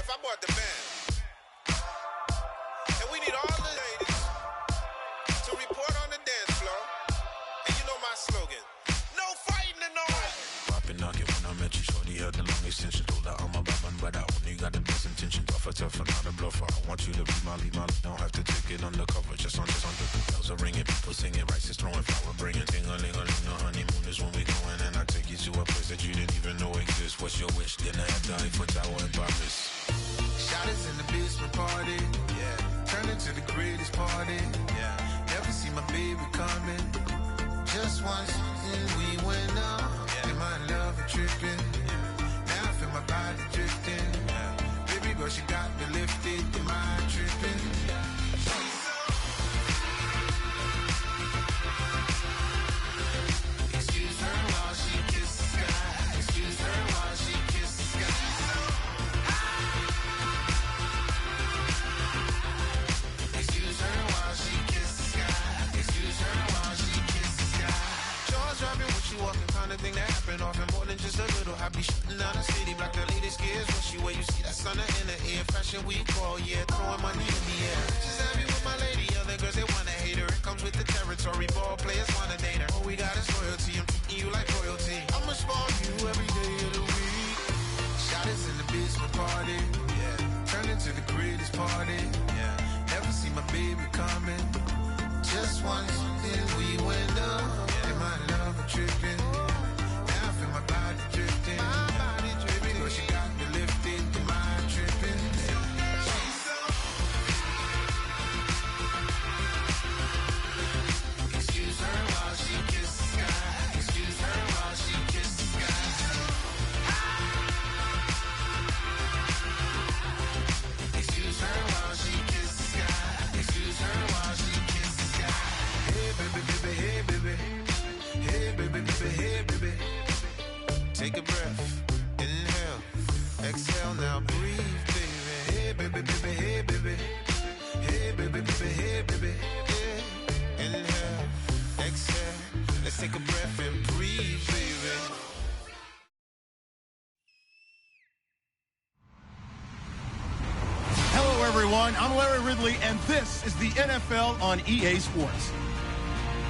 I bought the band. And we need all the ladies to report on the dance floor. And you know my slogan, no fighting in the home. Poppin' knockin' when I met you, shorty had the long extension. Told her I'm a bad but I only got the best intention. Tougher, not a bluffer. I want you to be my lead. Don't have to take it undercover. Just on the bells are ringing, people singing, rice is throwing, flower bringing. Ting-a-ling-a-ling, a honeymoon is when we going. And I take you to a place that you didn't even know exists. What's your wish? Dinner at the Eiffel Tower in Paris. Shot is in the basement party, yeah. Turn into the greatest party, yeah. Never see my baby coming. Just once, and we went up. Yeah. And my love a tripping, yeah. Now I feel my body drifting, yeah. Baby girl, she got me lifted, the mind tripping, yeah. Excuse her while she kisses the sky. Excuse her while she kisses the sky. Excuse her while she kisses the sky. Excuse her while she kisses the sky. Jaws dropping when she walking, kind of thing that happen often. More than just a little happy shooting down the city. Black the latest gears when she wear. You see that sun in the air. Fashion week all year, throwing money in the air. She's happy with my lady. Other girls they wanna hate her. It comes with the territory. Ball players wanna date her. All we got is loyalty. I'm treating you like royalty. I'ma spoil you every day of the week. Shot is in the basement party, yeah. Turn into the greatest party, yeah. Never see my baby coming. Just once, then we went up, yeah. And my love a tripping. Now I feel my body drifting. My body dripping. Girl, she got me lifted, the mind tripping. She's so. Excuse her while she kisses the sky. Excuse her while she kisses the sky. Excuse her while she kisses the sky. Excuse her while she kisses the sky. Hey baby, baby, hey baby. Hey baby, baby, hey baby. Take a breath, inhale, exhale, now breathe, baby. Hey baby, baby, hey baby. Hey baby, baby, hey baby. Yeah. Inhale, exhale, let's take a breath and breathe, baby. Hello, everyone. I'm Larry Ridley, and this is the NFL on EA Sports.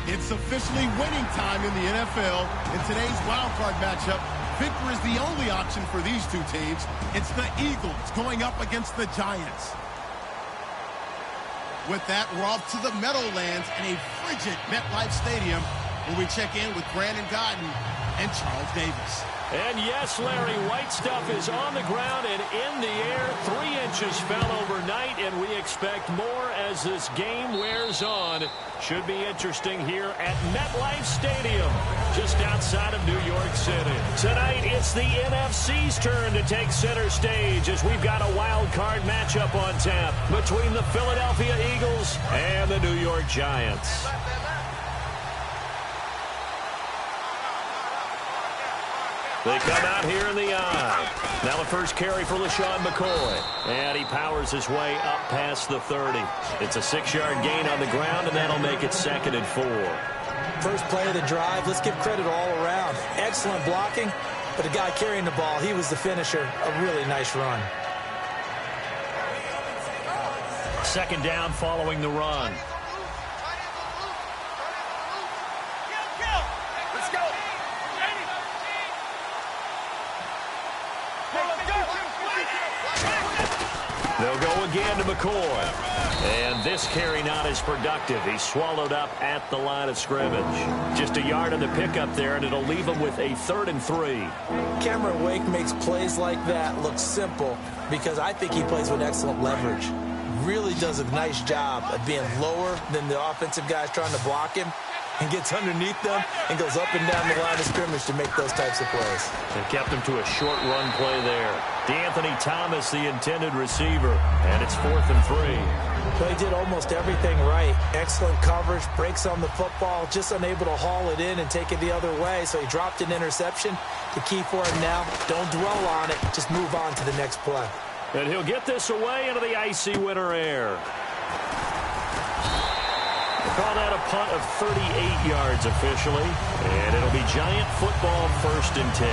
It's officially winning time in the NFL. In today's wildcard matchup, victory is the only option for these two teams. It's the Eagles going up against the Giants. With that, we're off to the Meadowlands in a frigid MetLife Stadium, where we check in with Brandon Godden and Charles Davis. And yes, Larry, white stuff is on the ground and in the air. 3 inches fell overnight, and we expect more as this game wears on. Should be interesting here at MetLife Stadium, just outside of New York City. Tonight, it's the NFC's turn to take center stage as we've got a wild card matchup on tap between the Philadelphia Eagles and the New York Giants. They come out here in the eye. Now the first carry for LaShawn McCoy. And he powers his way up past the 30. It's a 6-yard gain on the ground, and that'll make it 2nd and 4. First play of the drive, let's give credit all around. Excellent blocking, but the guy carrying the ball, he was the finisher. A really nice run. 2nd down following the run. They'll go again to McCoy. And this carry not as productive. He's swallowed up at the line of scrimmage. Just a yard on the pickup there, and it'll leave him with a 3rd and 3. Cameron Wake makes plays like that look simple because I think he plays with excellent leverage. Really does a nice job of being lower than the offensive guys trying to block him, and gets underneath them and goes up and down the line of scrimmage to make those types of plays. And kept him to a short run play there. DeAnthony Thomas, the intended receiver, and it's 4th and 3. Well, he did almost everything right. Excellent coverage, breaks on the football, just unable to haul it in and take it the other way, so he dropped an interception. The key for him now, don't dwell on it, just move on to the next play. And he'll get this away into the icy winter air. Call that a punt of 38 yards officially, and it'll be Giant football 1st and 10.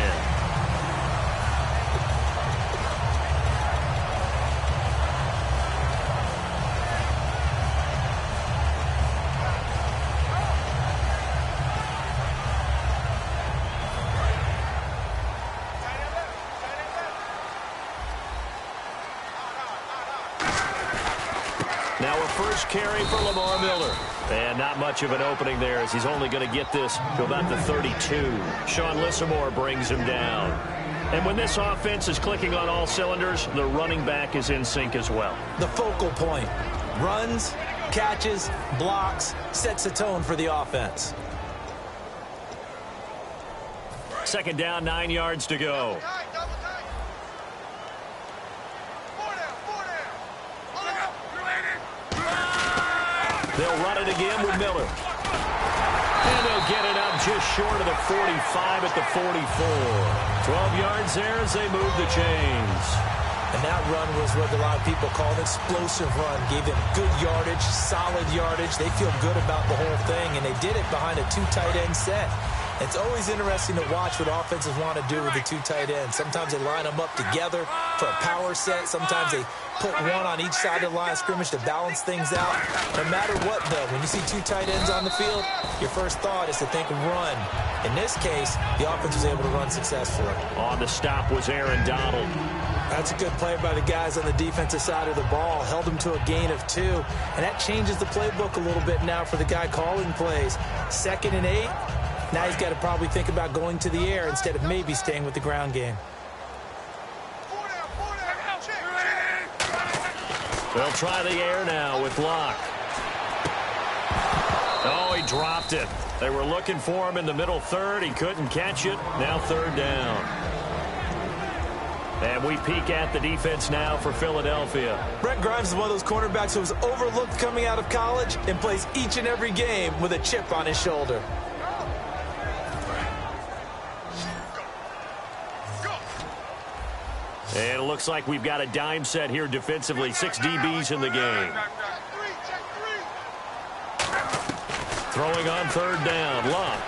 Now a first carry for Lamar Miller. And not much of an opening there as he's only going to get this to about the 32. Sean Lissamore brings him down. And when this offense is clicking on all cylinders, the running back is in sync as well. The focal point. Runs, catches, blocks, sets the tone for the offense. Second down, 9 yards to go. They'll run it again with Miller. And they'll get it up just short of the 45 at the 44. 12 yards there as they move the chains. And that run was what a lot of people call an explosive run. Gave them good yardage, solid yardage. They feel good about the whole thing, and they did it behind a 2 tight end set. It's always interesting to watch what offenses want to do with the 2 tight ends. Sometimes they line them up together for a power set. Sometimes they put one on each side of the line of scrimmage to balance things out. No matter what, though, when you see 2 tight ends on the field, your first thought is to think run. In this case, the offense was able to run successfully. On the stop was Aaron Donald. That's a good play by the guys on the defensive side of the ball. Held them to a gain of 2. And that changes the playbook a little bit now for the guy calling plays. 2nd and 8. Now he's got to probably think about going to the air instead of maybe staying with the ground game. They'll try the air now with Locke. Oh, he dropped it. They were looking for him in the middle third. He couldn't catch it. Now 3rd down. And we peek at the defense now for Philadelphia. Brent Grimes is one of those cornerbacks who was overlooked coming out of college and plays each and every game with a chip on his shoulder. And it looks like we've got a dime set here defensively. 6 DBs in the game. Throwing on 3rd down, Locke.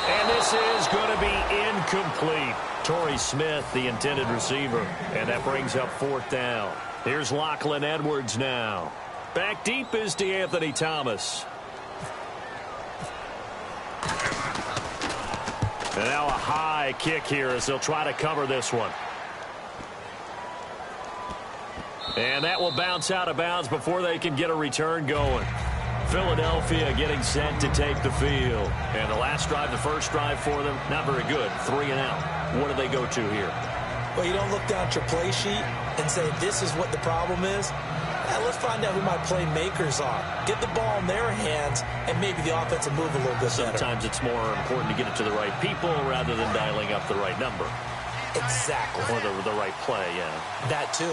And this is going to be incomplete. Torrey Smith, the intended receiver. And that brings up 4th down. Here's Lachlan Edwards now. Back deep is DeAnthony Thomas. And now a high kick here as they'll try to cover this one. And that will bounce out of bounds before they can get a return going. Philadelphia getting set to take the field. And the last drive, the first drive for them, not very good. 3 and out. What do they go to here? Well, you don't look down at your play sheet and say, this is what the problem is. Let's find out who my playmakers are. Get the ball in their hands, and maybe the offense will move a little bit better. Sometimes it's more important to get it to the right people rather than dialing up the right number. Exactly. Or the right play, yeah. That too.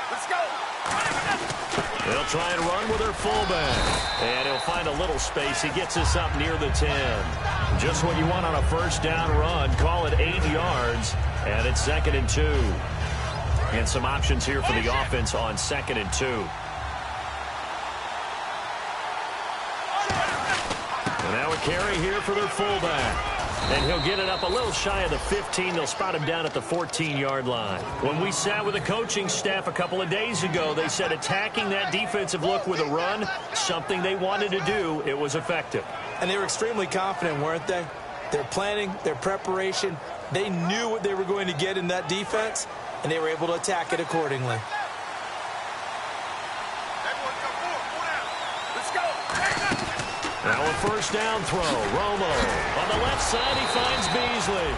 Let's go. They'll try and run with their fullback. And he'll find a little space. He gets us up near the 10. Just what you want on a first down run. Call it 8 yards. And it's 2nd and 2. And some options here for the offense on 2nd and 2. And now a carry here for their fullback. And he'll get it up a little shy of the 15. They'll spot him down at the 14-yard line. When we sat with the coaching staff a couple of days ago, they said attacking that defensive look with a run, something they wanted to do, it was effective. And they were extremely confident, weren't they? Their planning, their preparation, they knew what they were going to get in that defense, and they were able to attack it accordingly. Now a first down throw. Romo on the left side. He finds Beasley.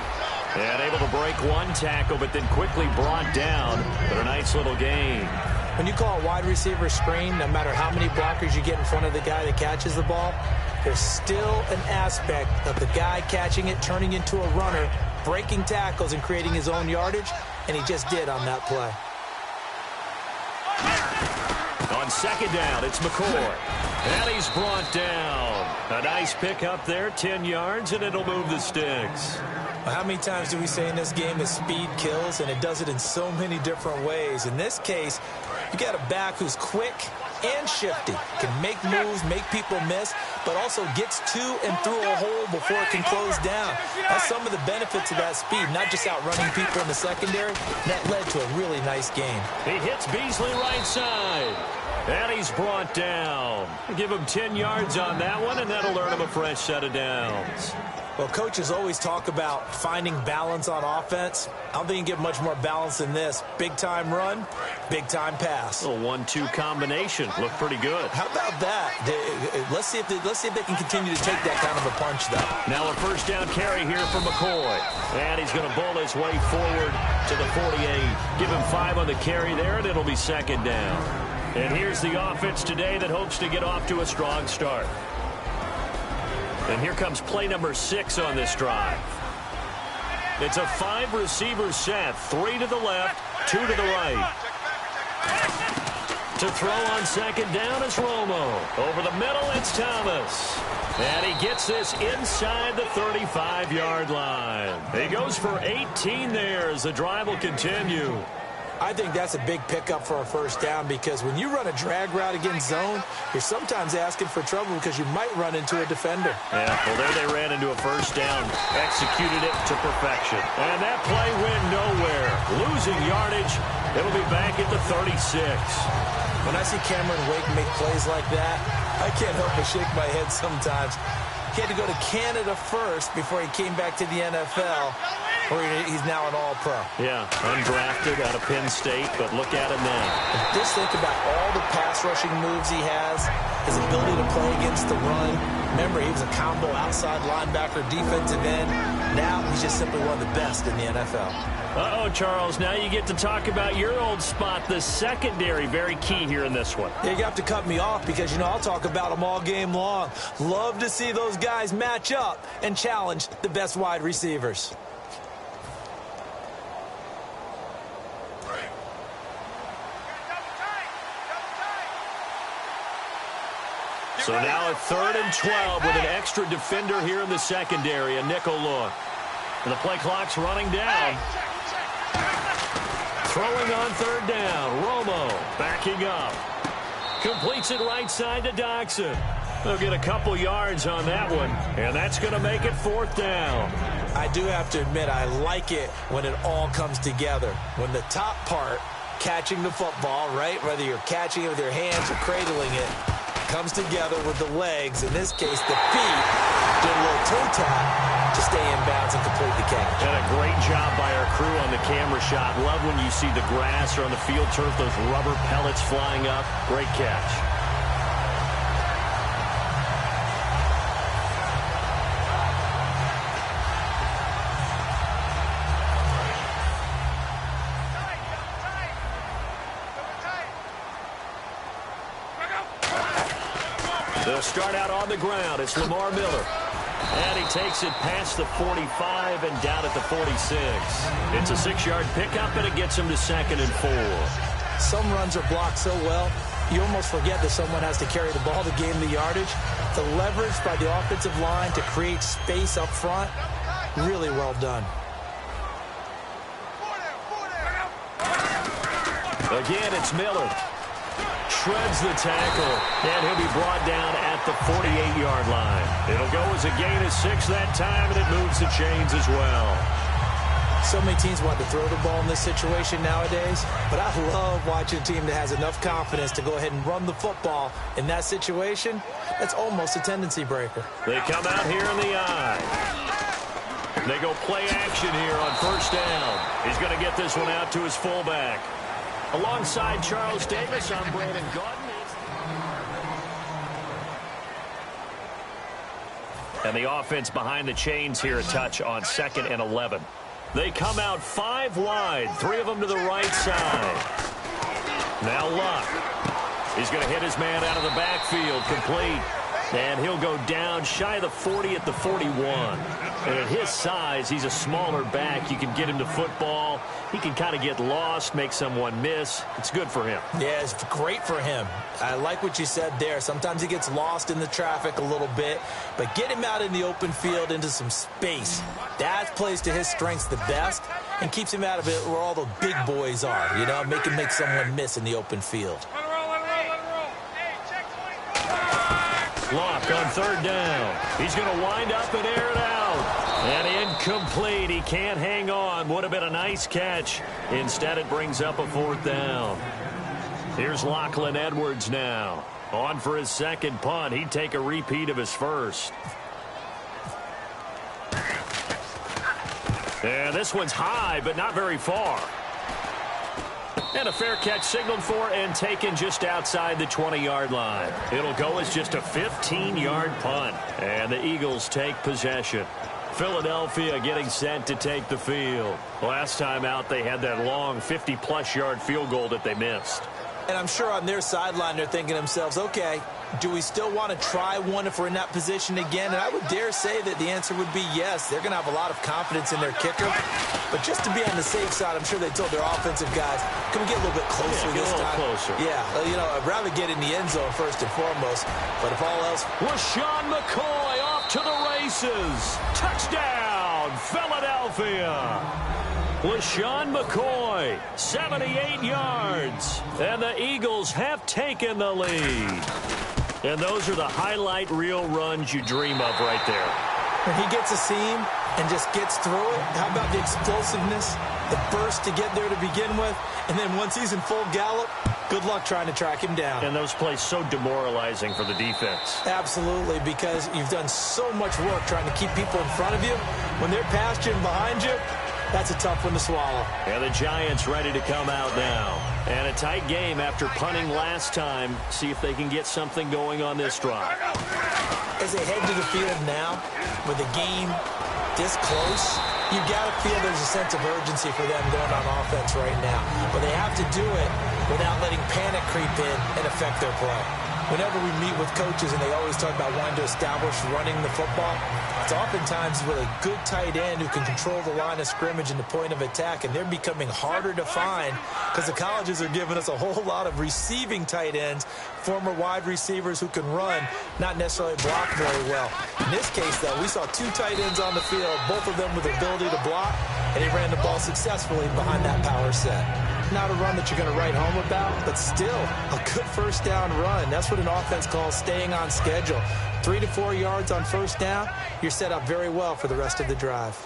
And able to break one tackle, but then quickly brought down. But a nice little gain. When you call a wide receiver screen, no matter how many blockers you get in front of the guy that catches the ball, there's still an aspect of the guy catching it, turning into a runner, breaking tackles and creating his own yardage, and he just did on that play. On 2nd down, it's McCoy. And he's brought down. A nice pick up there, 10 yards, and it'll move the sticks. Well, how many times do we say in this game that speed kills, and it does it in so many different ways? In this case, you got a back who's quick and shifty, can make moves, make people miss, but also gets to and through a hole before it can close down. That's some of the benefits of that speed, not just outrunning people in the secondary. That led to a really nice game. He hits Beasley right side. And he's brought down. Give him 10 yards on that one, and that'll earn him a fresh set of downs. Well, coaches always talk about finding balance on offense. I don't think you can get much more balance than this. Big-time run, big-time pass. A 1-2 combination. Looked pretty good. How about that? Let's see if they can continue to take that kind of a punch, though. Now a first down carry here for McCoy. And he's going to bowl his way forward to the 48. Give him 5 on the carry there, and it'll be second down. And here's the offense today that hopes to get off to a strong start. And here comes play number 6 on this drive. It's a 5-receiver set. 3 to the left, 2 to the right. To throw on second down is Romo. Over the middle, it's Thomas. And he gets this inside the 35-yard line. He goes for 18 there as the drive will continue. I think that's a big pickup for a first down because when you run a drag route against zone, you're sometimes asking for trouble because you might run into a defender. Yeah, well, there they ran into a first down, executed it to perfection. And that play went nowhere. Losing yardage, it'll be back at the 36. When I see Cameron Wake make plays like that, I can't help but shake my head sometimes. He had to go to Canada first before he came back to the NFL, where he's now an All-Pro. Yeah, undrafted out of Penn State, but look at him now. Just think about all the pass rushing moves he has, his ability to play against the run. Remember, he was a combo outside linebacker, defensive end. Now he's just simply one of the best in the NFL. Uh-oh, Charles, now you get to talk about your old spot, the secondary. Very key here in this one. Yeah, you have to cut me off because, I'll talk about them all game long. Love to see those guys match up and challenge the best wide receivers. So now a 3rd and 12 with an extra defender here in the secondary, a nickel look. And the play clock's running down. Throwing on 3rd down, Romo backing up. Completes it right side to Doxson. They'll get a couple yards on that one, and that's going to make it 4th down. I do have to admit, I like it when it all comes together. When the top part, catching the football, right, whether you're catching it with your hands or cradling it, comes together with the legs, in this case the feet, did a little toe tap to stay in bounds and complete the catch. And a great job by our crew on the camera shot. Love when you see the grass or on the field turf, those rubber pellets flying up. Great catch. They'll start out on the ground. It's Lamar Miller. And he takes it past the 45 and down at the 46. It's a 6-yard pickup, and it gets him to 2nd and 4. Some runs are blocked so well, you almost forget that someone has to carry the ball to gain the yardage. The leverage by the offensive line to create space up front, really well done. Again, it's Miller. Shreds the tackle, and he'll be brought down at the 48-yard line. It'll go as a gain of 6 that time, and it moves the chains as well. So many teams want to throw the ball in this situation nowadays, but I love watching a team that has enough confidence to go ahead and run the football in that situation. That's almost a tendency breaker. They come out here in the eye. They go play action here on 1st down. He's going to get this one out to his fullback. Alongside Charles Davis, I'm Brandon Gaudin. And the offense behind the chains here a touch on 2nd and 11. They come out 5 wide, 3 of them to the right side. Now Luck. He's going to hit his man out of the backfield, complete. And he'll go down shy of the 40 at the 41. And at his size, he's a smaller back. You can get him to football. He can kind of get lost, make someone miss. It's good for him. Yeah, it's great for him. I like what you said there. Sometimes he gets lost in the traffic a little bit. But get him out in the open field into some space. That plays to his strengths the best and keeps him out of it where all the big boys are. Make him make someone miss in the open field. Lock on 3rd down. He's going to wind up and air it out. And incomplete. He can't hang on. Would have been a nice catch. Instead, it brings up a 4th down. Here's Lachlan Edwards now. On for his second punt. He'd take a repeat of his first. And this one's high, but not very far. And a fair catch signaled for and taken just outside the 20-yard line. It'll go as just a 15-yard punt. And the Eagles take possession. Philadelphia getting set to take the field. Last time out, they had that long 50-plus yard field goal that they missed. And I'm sure on their sideline they're thinking to themselves, okay, do we still want to try one if we're in that position again? And I would dare say that the answer would be yes. They're going to have a lot of confidence in their kicker. But just to be on the safe side, I'm sure they told their offensive guys, can we get a little bit closer this time? Closer. Yeah, I'd rather get in the end zone first and foremost. But if all else... LaShawn McCoy off to the races. Touchdown, Philadelphia. LaShawn McCoy, 78 yards. And the Eagles have taken the lead. And those are the highlight reel runs you dream of right there. When he gets a seam and just gets through it, how about the explosiveness, the burst to get there to begin with, and then once he's in full gallop, good luck trying to track him down. And those plays so demoralizing for the defense. Absolutely, because you've done so much work trying to keep people in front of you. When they're past you and behind you, that's a tough one to swallow. And the Giants ready to come out now. And a tight game after punting last time. See if they can get something going on this drive. As they head to the field now, with the game this close, you've got to feel there's a sense of urgency for them going on offense right now. But they have to do it without letting panic creep in and affect their play. Whenever we meet with coaches and they always talk about wanting to establish running the football, it's oftentimes with a good tight end who can control the line of scrimmage and the point of attack, and they're becoming harder to find because the colleges are giving us a whole lot of receiving tight ends, former wide receivers who can run, not necessarily block very well. In this case, though, we saw two tight ends on the field, both of them with the ability to block, and he ran the ball successfully behind that power set. Not a run that you're going to write home about, but still a good first down run. That's what an offense calls staying on schedule. 3 to 4 yards on first down, you're set up very well for the rest of the drive.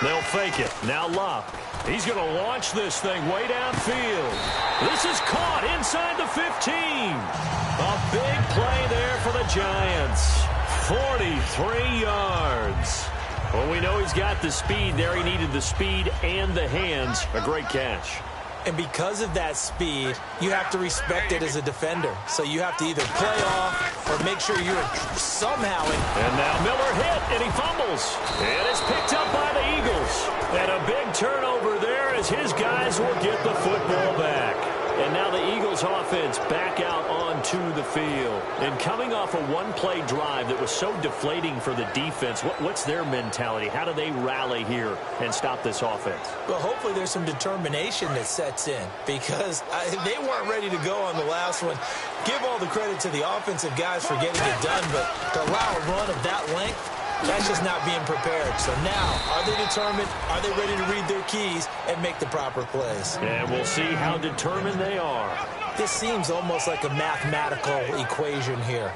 They'll fake it. Now Luck. He's going to launch this thing way downfield. This is caught inside the 15. A big play there for the Giants. 43 yards. Well, we know he's got the speed there. He needed the speed and the hands. A great catch. And because of that speed, you have to respect it as a defender. So you have to either play off or make sure you're somehow in. And now Miller hit, and he fumbles. And it's picked up by the Eagles. And a big turnover there as his guys will get the football back. And now the Eagles offense back out onto the field. And coming off a one-play drive that was so deflating for the defense, what's their mentality? How do they rally here and stop this offense? Well, hopefully there's some determination that sets in because they weren't ready to go on the last one. Give all the credit to the offensive guys for getting it done, but to allow a run of that length, that's just not being prepared. So now, are they determined? Are they ready to read their keys and make the proper plays? And we'll see how determined they are. This seems almost like a mathematical equation here.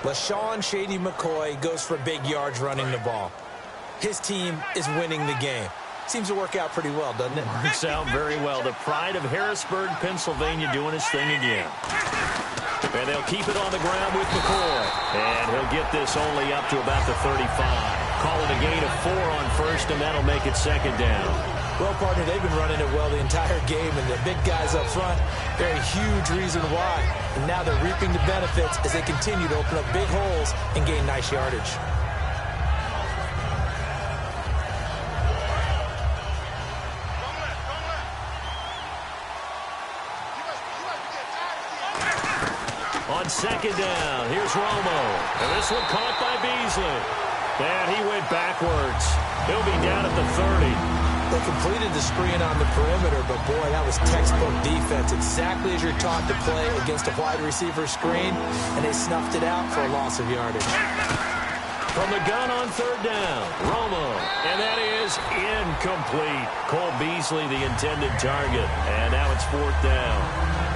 LaShawn Shady McCoy goes for big yards running the ball. His team is winning the game. Seems to work out pretty well, doesn't it? Works out very well. The pride of Harrisburg, Pennsylvania doing his thing again. And they'll keep it on the ground with McCoy. And he'll get this only up to about the 35. Call it a gain of 4 on first, and that'll make it second down. Well, partner, they've been running it well the entire game, and the big guys up front, they're a huge reason why. And now they're reaping the benefits as they continue to open up big holes and gain nice yardage. On second down, here's Romo. And this one caught by Beasley. And he went backwards. He'll be down at the 30. They completed the screen on the perimeter, but boy, that was textbook defense. Exactly as you're taught to play against a wide receiver screen, and they snuffed it out for a loss of yardage. From the gun on third down, Romo. And that is incomplete. Cole Beasley, the intended target. And now it's fourth down.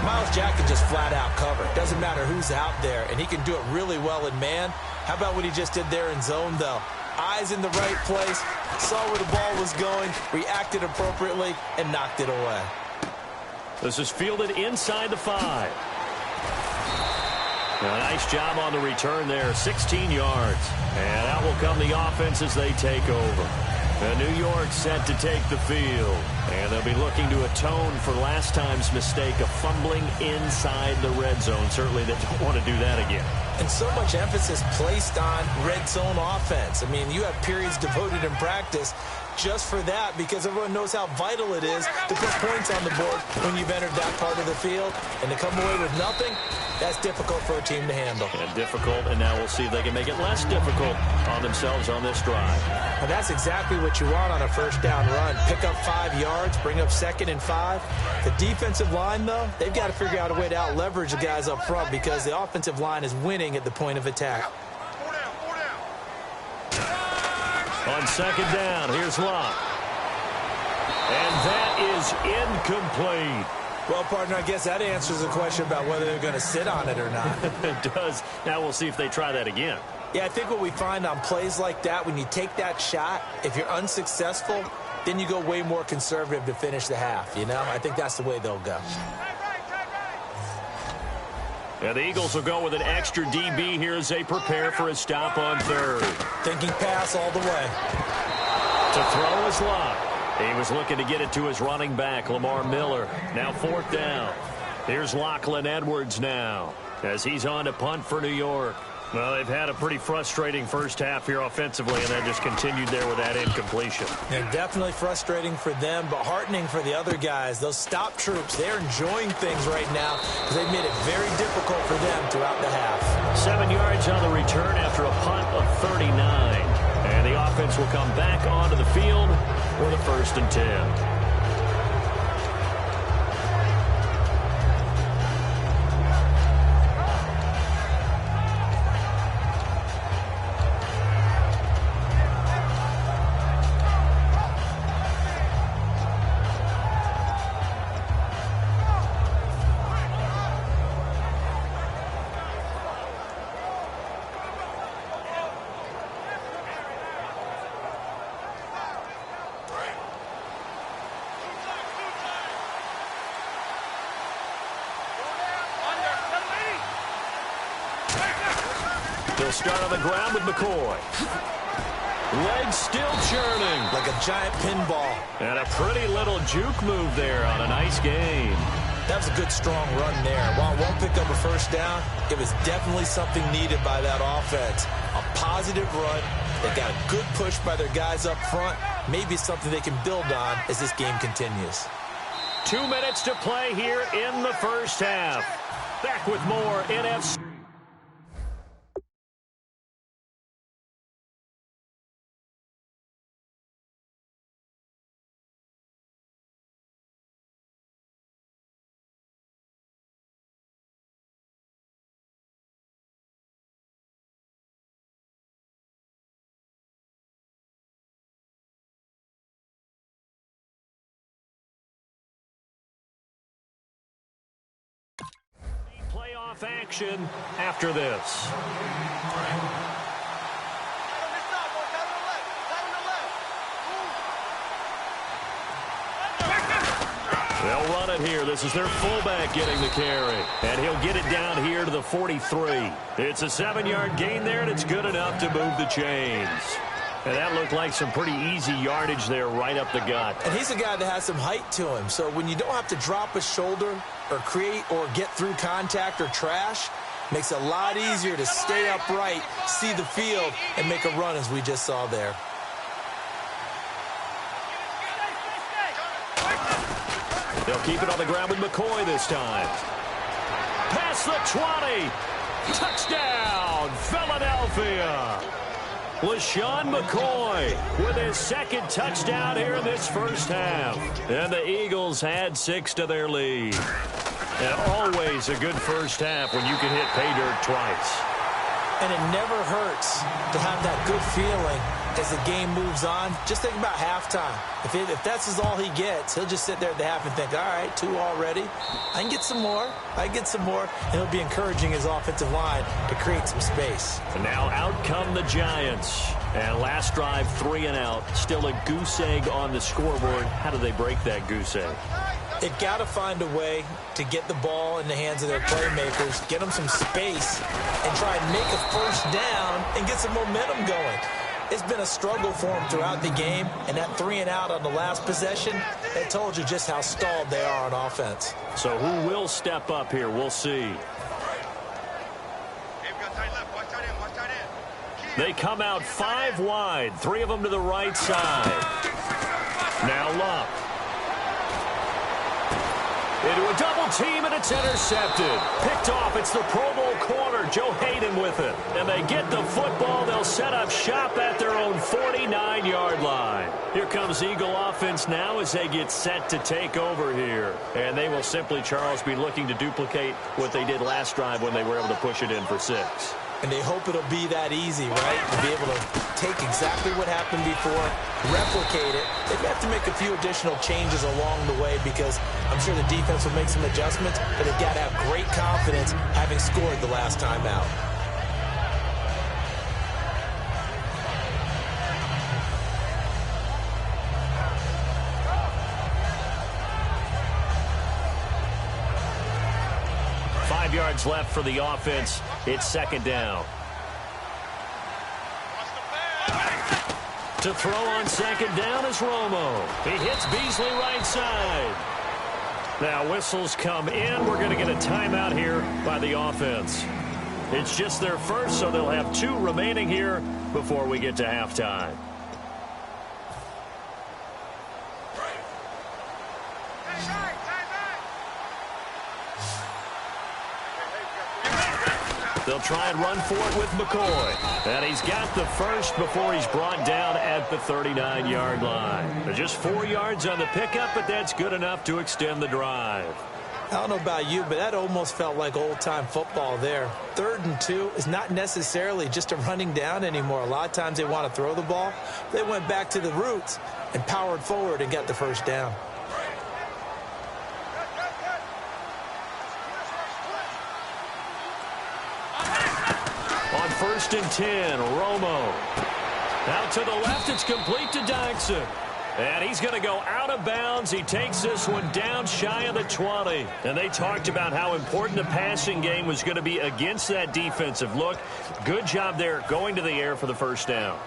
Miles Jack can just flat out cover. Doesn't matter who's out there, and he can do it really well in man. How about what he just did there in zone, though? Eyes in the right place, saw where the ball was going, reacted appropriately, and knocked it away. This is fielded inside the 5. A nice job on the return there, 16 yards. And out will come the offense as they take over. New York set to take the field. And they'll be looking to atone for last time's mistake of fumbling inside the red zone. Certainly they don't want to do that again. And so much emphasis placed on red zone offense. I mean, you have periods devoted in practice just for that because everyone knows how vital it is to put points on the board when you've entered that part of the field. And to come away with nothing, that's difficult for a team to handle. And difficult, and now we'll see if they can make it less difficult on themselves on this drive. And that's exactly what you want on a first down run. Pick up 5 yards, bring up 2nd and 5. The defensive line, though, they've got to figure out a way to out-leverage the guys up front because the offensive line is winning at the point of attack. On 2nd down, here's Locke. And that is incomplete. Well, partner, I guess that answers the question about whether they're going to sit on it or not. It does. Now we'll see if they try that again. Yeah, I think what we find on plays like that, when you take that shot, if you're unsuccessful, then you go way more conservative to finish the half, you know? I think that's the way they'll go. Yeah, the Eagles will go with an extra DB here as they prepare for a stop on 3rd. Thinking pass all the way. To throw is Locke. He was looking to get it to his running back, Lamar Miller. Now 4th down. Here's Lachlan Edwards now as he's on to punt for New York. Well, they've had a pretty frustrating first half here offensively, and then just continued there with that incompletion. And definitely frustrating for them, but heartening for the other guys. Those stop troops, they're enjoying things right now because they've made it very difficult for them throughout the half. 7 yards on the return after a punt of 39. And the offense will come back onto the field for the 1st and 10. They'll start on the ground with McCoy. Legs still churning. Like a giant pinball. And a pretty little juke move there on a nice game. That was a good, strong run there. While it won't pick up a first down, it was definitely something needed by that offense. A positive run. They got a good push by their guys up front. Maybe something they can build on as this game continues. 2 minutes to play here in the first half. Back with more NFC. Playoff action after this. They'll run it here. This is their fullback getting the carry. And he'll get it down here to the 43. It's a 7-yard gain there, and it's good enough to move the chains. And that looked like some pretty easy yardage there right up the gut. And he's a guy that has some height to him. So when you don't have to drop a shoulder or create or get through contact or trash, makes it a lot easier to stay upright, see the field, and make a run as we just saw there. They'll keep it on the ground with McCoy this time. Past the 20. Touchdown, Philadelphia. LaShawn McCoy with his 2nd touchdown here in this first half. And the Eagles add 6 to their lead. And always a good first half when you can hit pay dirt twice. And it never hurts to have that good feeling as the game moves on. Just think about halftime. If that's all he gets, he'll just sit there at the half and think, all right, 2 already. I can get some more. And he'll be encouraging his offensive line to create some space. And now out come the Giants. And last drive, 3 and out. Still a goose egg on the scoreboard. How do they break that goose egg? They've got to find a way to get the ball in the hands of their playmakers, get them some space, and try and make a first down and get some momentum going. It's been a struggle for them throughout the game, and that 3-and-out on the last possession, it told you just how stalled they are on offense. So who will step up here? We'll see. They come out 5 wide, 3 of them to the right side. Now Luck. Into a double team, and it's intercepted. Picked off. It's the Pro Bowl corner, Joe Hayden, with it. And they get the football. They'll set up shop at their own 49-yard line. Here comes Eagle offense now as they get set to take over here. And they will simply, Charles, be looking to duplicate what they did last drive when they were able to push it in for 6. And they hope it'll be that easy, right? To be able to take exactly what happened before, replicate it. They have to make a few additional changes along the way because I'm sure the defense will make some adjustments, but they've got to have great confidence having scored the last time out. Yards left for the offense. It's second down. To throw on second down is Romo. He hits Beasley right side. Now whistles come in. We're going to get a timeout here by the offense. It's just their first, so they'll have 2 remaining here before we get to halftime. They'll try and run for it with McCoy. And he's got the first before he's brought down at the 39-yard line. They're just 4 yards on the pickup, but that's good enough to extend the drive. I don't know about you, but that almost felt like old-time football there. 3rd and 2 is not necessarily just a running down anymore. A lot of times they want to throw the ball. They went back to the roots and powered forward and got the first down. On 1st and 10, Romo. Out to the left, it's complete to Dykson. And he's going to go out of bounds. He takes this one down shy of the 20. And they talked about how important the passing game was going to be against that defensive look. Good job there going to the air for the first down.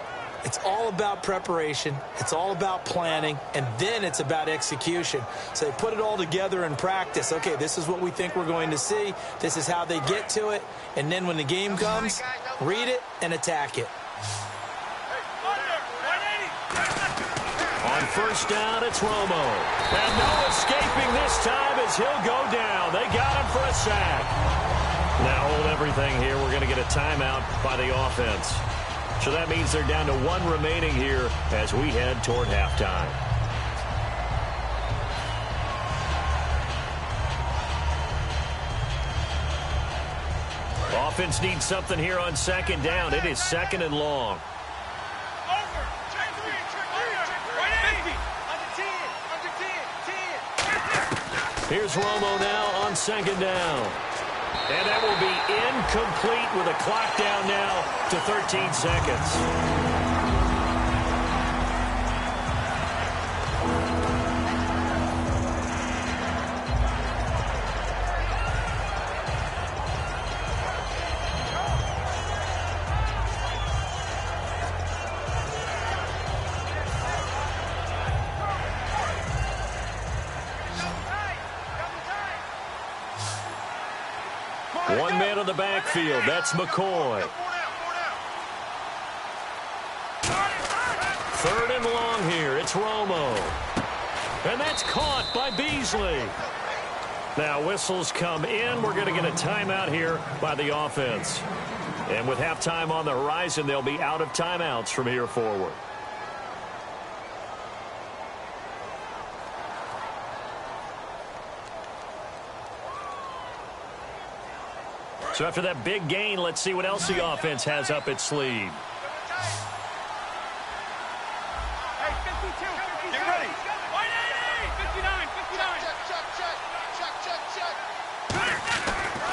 It's all about preparation. It's all about planning. And then it's about execution. So they put it all together in practice. Okay, this is what we think we're going to see. This is how they get to it. And then when the game comes, read it and attack it. On first down, it's Romo. And no escaping this time as he'll go down. They got him for a sack. Now hold everything here. We're going to get a timeout by the offense. So that means they're down to 1 remaining here as we head toward halftime. Offense needs something here on second down. It is 2nd and long. Here's Romo now on second down. And that will be incomplete with a clock down now to 13 seconds. One man on the backfield. That's McCoy. 3rd and long here. It's Romo. And that's caught by Beasley. Now whistles come in. We're going to get a timeout here by the offense. And with halftime on the horizon, they'll be out of timeouts from here forward. So after that big gain, let's see what else the offense has up its sleeve. Hey, 52, get ready. 59, 59.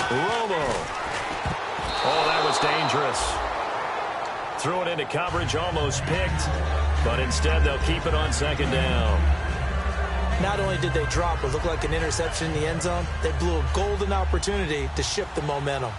Romo. Oh, that was dangerous. Threw it into coverage, almost picked. But instead, they'll keep it on second down. Not only did they drop what looked like an interception in the end zone, they blew a golden opportunity to shift the momentum.